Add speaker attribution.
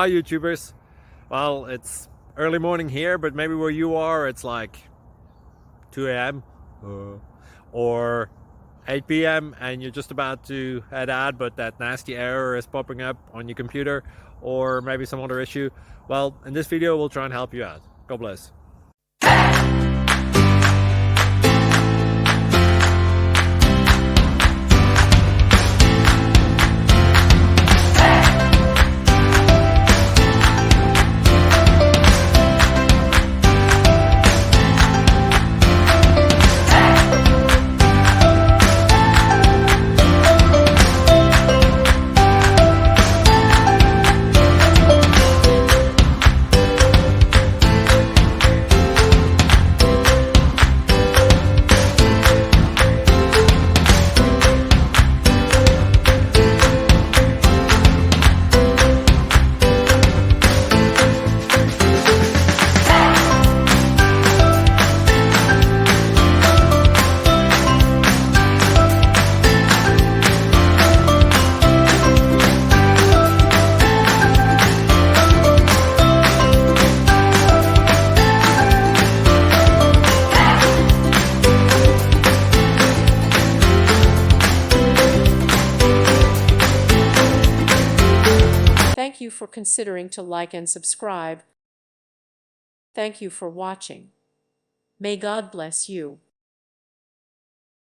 Speaker 1: Hi YouTubers. Well, it's early morning here, but maybe where you are it's like 2 a.m. or 8 p.m. and you're just about to head out, but that nasty error is popping up on your computer, or maybe some other issue. Well, in this video we'll try and help you out. God bless.
Speaker 2: Thank you for considering to like and subscribe. Thank you for watching. May God bless you.